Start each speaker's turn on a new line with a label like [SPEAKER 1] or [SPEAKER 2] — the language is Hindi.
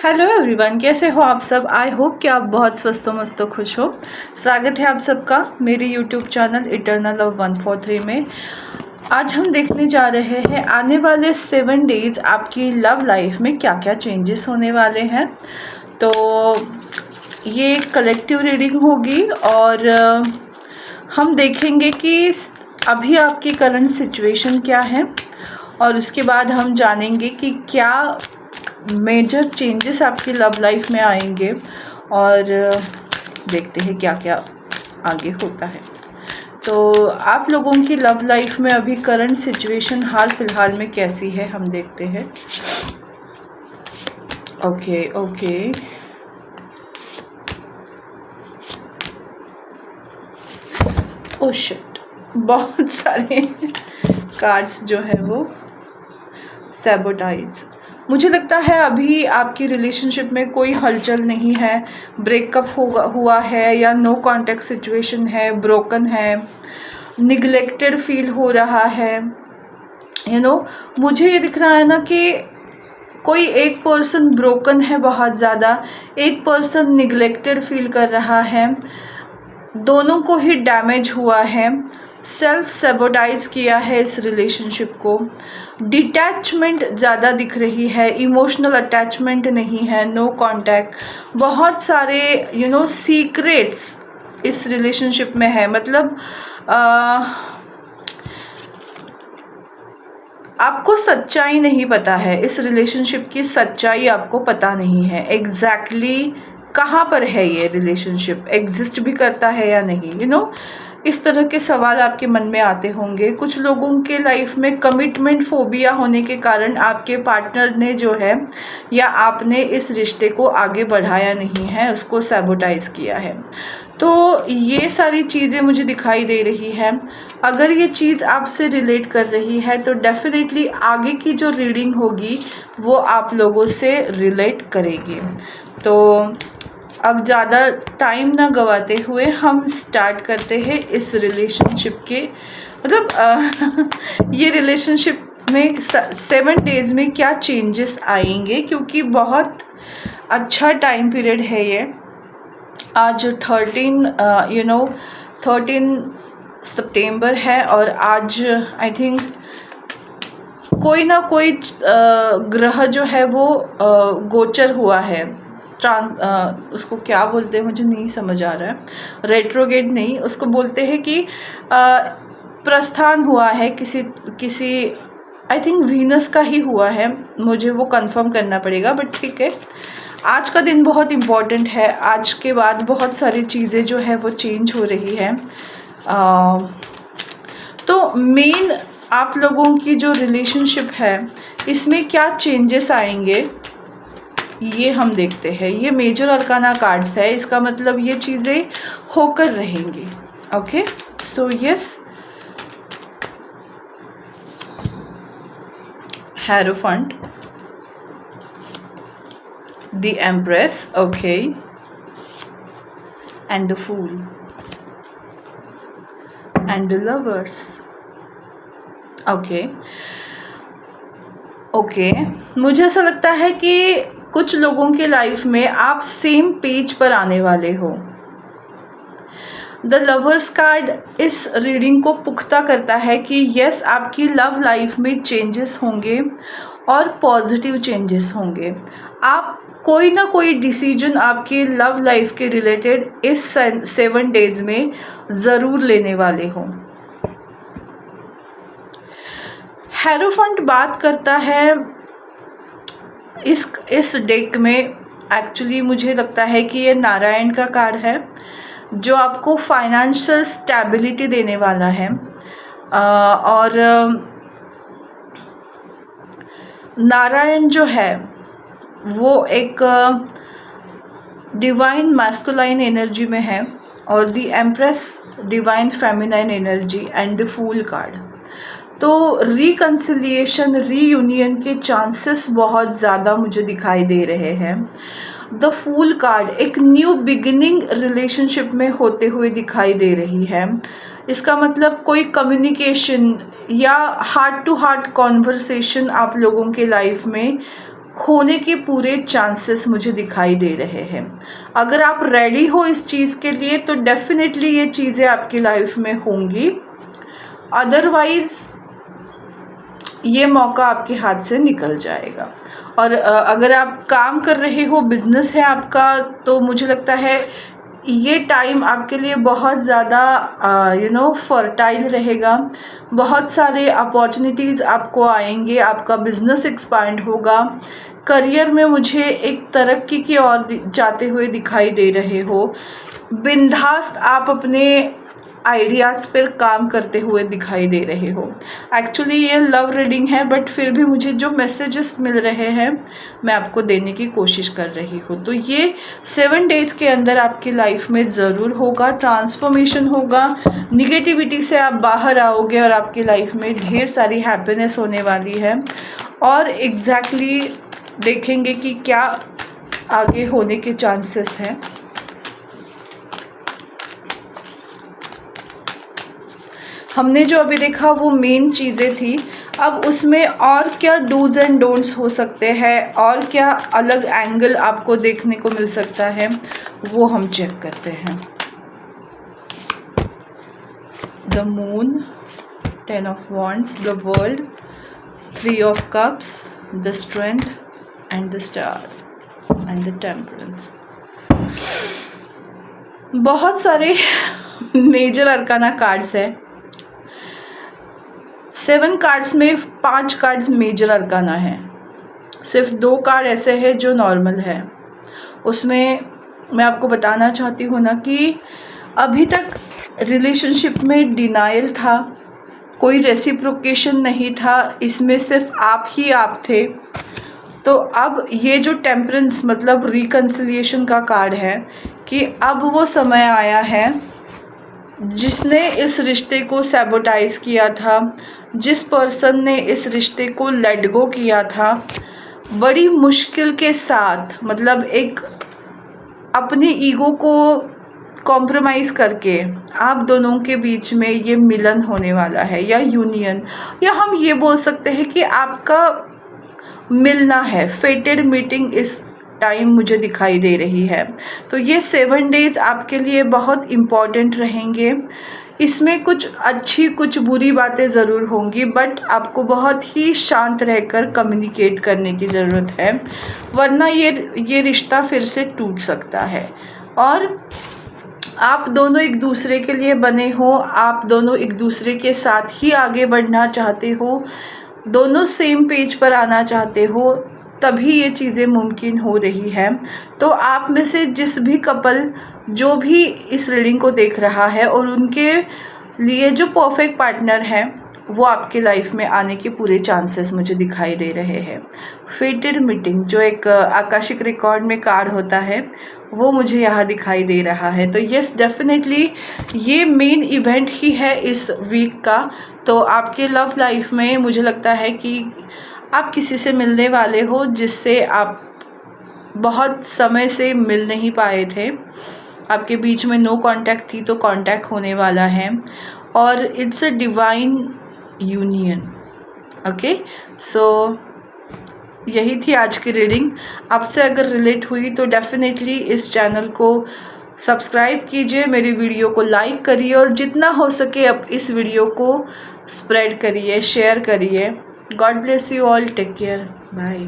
[SPEAKER 1] हेलो एवरीवन, कैसे हो आप सब। आई होप कि आप बहुत स्वस्थ मस्त खुश हो। स्वागत है आप सबका मेरे यूट्यूब चैनल इटर्नल ऑफ 143 में। आज हम देखने जा रहे हैं आने वाले 7 डेज आपकी लव लाइफ में क्या क्या चेंजेस होने वाले हैं। तो ये कलेक्टिव रीडिंग होगी और हम देखेंगे कि अभी आपकी करंट सिचुएशन क्या है और उसके बाद हम जानेंगे कि क्या मेजर चेंजेस आपकी लव लाइफ में आएंगे और देखते हैं क्या क्या आगे होता है। तो आप लोगों की लव लाइफ में अभी करंट सिचुएशन हाल फिलहाल में कैसी है हम देखते हैं। ओके ओह शिट, बहुत सारे कार्ड्स जो है वो सैबोटाइज। मुझे लगता है अभी आपकी रिलेशनशिप में कोई हलचल नहीं है, ब्रेकअप हुआ है या नो कांटेक्ट सिचुएशन है, ब्रोकन है, निगलेक्टेड फील हो रहा है। मुझे ये दिख रहा है ना कि कोई एक पर्सन ब्रोकन है बहुत ज़्यादा, एक पर्सन निगलेक्टेड फील कर रहा है, दोनों को ही डैमेज हुआ है, सेल्फ सेबोटाइज किया है इस रिलेशनशिप को। डिटैचमेंट ज़्यादा दिख रही है, इमोशनल अटैचमेंट नहीं है, नो कांटेक्ट, बहुत सारे सीक्रेट्स इस रिलेशनशिप में है। मतलब आपको सच्चाई नहीं पता है, इस रिलेशनशिप की सच्चाई आपको पता नहीं है एग्जैक्टली कहाँ पर है ये रिलेशनशिप, एग्जिस्ट भी करता है या नहीं। इस तरह के सवाल आपके मन में आते होंगे। कुछ लोगों के लाइफ में कमिटमेंट फोबिया होने के कारण आपके पार्टनर ने जो है या आपने इस रिश्ते को आगे बढ़ाया नहीं है, उसको सैबोटाइज किया है। तो ये सारी चीज़ें मुझे दिखाई दे रही है। अगर ये चीज़ आपसे रिलेट कर रही है तो डेफिनेटली आगे की जो रीडिंग होगी वो आप लोगों से रिलेट करेगी। तो अब ज़्यादा टाइम ना गवाते हुए हम स्टार्ट करते हैं इस रिलेशनशिप के ये रिलेशनशिप में 7 डेज़ में क्या चेंजेस आएंगे, क्योंकि बहुत अच्छा टाइम पीरियड है ये। आज 13 सितंबर है और आज आई थिंक कोई ना कोई ग्रह जो है वो गोचर हुआ है। उसको क्या बोलते हैं मुझे नहीं समझ आ रहा है, रेट्रोगेट नहीं, उसको बोलते हैं कि प्रस्थान हुआ है किसी आई थिंक वीनस का ही हुआ है, मुझे वो कंफर्म करना पड़ेगा, बट ठीक है। आज का दिन बहुत इम्पॉर्टेंट है, आज के बाद बहुत सारी चीज़ें जो है वो चेंज हो रही है। तो मेन आप लोगों की जो रिलेशनशिप है इसमें क्या चेंजेस आएंगे ये हम देखते हैं। ये मेजर अरकाना कार्ड्स है, इसका मतलब ये चीज़ें होकर रहेंगी। Okay, so yes, hierophant, the empress, okay, and the fool and the lovers. Okay, मुझे ऐसा लगता है कि कुछ लोगों के लाइफ में आप सेम पेज पर आने वाले हो। द लवर्स कार्ड इस रीडिंग को पुख्ता करता है कि यस, आपकी लव लाइफ में चेंजेस होंगे और पॉजिटिव चेंजेस होंगे। आप कोई ना कोई डिसीजन आपकी लव लाइफ के रिलेटेड इस 7 डेज में ज़रूर लेने वाले हो। हेरोफेंट बात करता है इस डेक में, एक्चुअली मुझे लगता है कि ये नारायण का कार्ड है जो आपको फाइनेंशियल स्टेबिलिटी देने वाला है। और नारायण जो है वो एक डिवाइन मैस्कुलाइन एनर्जी में है और the empress divine feminine energy and the fool card. तो रिकन्सिलिएशन, रीयूनियन के चांसेस बहुत ज़्यादा मुझे दिखाई दे रहे हैं। द फूल कार्ड एक न्यू बिगिनिंग रिलेशनशिप में होते हुए दिखाई दे रही है। इसका मतलब कोई कम्युनिकेशन या हार्ट टू हार्ट कॉन्वर्सेशन आप लोगों के लाइफ में होने के पूरे चांसेस मुझे दिखाई दे रहे हैं। अगर आप रेडी हो इस चीज़ के लिए तो डेफिनेटली ये चीज़ें आपकी लाइफ में होंगी, अदरवाइज़ ये मौका आपके हाथ से निकल जाएगा। और अगर आप काम कर रहे हो, बिजनेस है आपका, तो मुझे लगता है ये टाइम आपके लिए बहुत ज़्यादा फर्टाइल रहेगा। बहुत सारे अपॉर्चुनिटीज़ आपको आएंगे, आपका बिजनेस एक्सपांड होगा। करियर में मुझे एक तरक्की की ओर जाते हुए दिखाई दे रहे हो। बिंदास आप अपने आइडियाज़ पर काम करते हुए दिखाई दे रहे हो। एक्चुअली ये लव रीडिंग है, बट फिर भी मुझे जो मैसेजेस मिल रहे हैं मैं आपको देने की कोशिश कर रही हूँ। तो ये 7 डेज़ के अंदर आपकी लाइफ में ज़रूर होगा, ट्रांसफॉर्मेशन होगा, निगेटिविटी से आप बाहर आओगे और आपकी लाइफ में ढेर सारी हैप्पीनेस होने वाली है। और एग्जैक्टली देखेंगे कि क्या आगे होने के चांसेस हैं। हमने जो अभी देखा वो मेन चीज़ें थी, अब उसमें और क्या डूज एंड डोंट्स हो सकते हैं, और क्या अलग एंगल आपको देखने को मिल सकता है, वो हम चेक करते हैं। The moon, 10 of wands, the world, 3 of cups, the strength and the star and the temperance. बहुत सारे मेजर अरकाना कार्ड्स हैं। 7 कार्ड्स में 5 कार्ड्स मेजर अरकाना हैं, सिर्फ 2 कार्ड ऐसे हैं जो नॉर्मल है। उसमें मैं आपको बताना चाहती हूँ ना कि अभी तक रिलेशनशिप में डिनायल था, कोई रेसिप्रोकेशन नहीं था, इसमें सिर्फ आप ही आप थे। तो अब ये जो टेम्परेंस मतलब रिकन्सिलिएशन का कार्ड है कि अब वो समय आया है जिसने इस रिश्ते को सैबोटाइज किया था, जिस पर्सन ने इस रिश्ते को लेट गो किया था, बड़ी मुश्किल के साथ, मतलब एक अपनी ईगो को कॉम्प्रोमाइज़ करके आप दोनों के बीच में ये मिलन होने वाला है, या यूनियन, या हम ये बोल सकते हैं कि आपका मिलना है। फेटेड मीटिंग इस टाइम मुझे दिखाई दे रही है। तो ये 7 डेज़ आपके लिए बहुत इम्पॉर्टेंट रहेंगे। इसमें कुछ अच्छी कुछ बुरी बातें ज़रूर होंगी, बट आपको बहुत ही शांत रहकर कम्युनिकेट करने की ज़रूरत है, वरना ये रिश्ता फिर से टूट सकता है। और आप दोनों एक दूसरे के लिए बने हो, आप दोनों एक दूसरे के साथ ही आगे बढ़ना चाहते हो, दोनों सेम पेज पर आना चाहते हो, तभी ये चीज़ें मुमकिन हो रही है। तो आप में से जिस भी कपल जो भी इस रीडिंग को देख रहा है और उनके लिए जो परफेक्ट पार्टनर है, वो आपके लाइफ में आने के पूरे चांसेस मुझे दिखाई दे रहे हैं। फेटेड मीटिंग जो एक आकाशिक रिकॉर्ड में कार्ड होता है, वो मुझे यहाँ दिखाई दे रहा है। तो यस, डेफिनेटली ये मेन इवेंट ही है इस वीक का। तो आपके लव लाइफ में मुझे लगता है कि आप किसी से मिलने वाले हो जिससे आप बहुत समय से मिल नहीं पाए थे, आपके बीच में नो कांटेक्ट थी, तो कांटेक्ट होने वाला है, और it's a divine union. Okay, so यही थी आज की रीडिंग। आपसे अगर रिलेट हुई तो डेफिनेटली इस चैनल को सब्सक्राइब कीजिए, मेरी वीडियो को लाइक करिए, और जितना हो सके अब इस वीडियो को स्प्रेड करिए, शेयर करिए। God bless you all, take care, bye.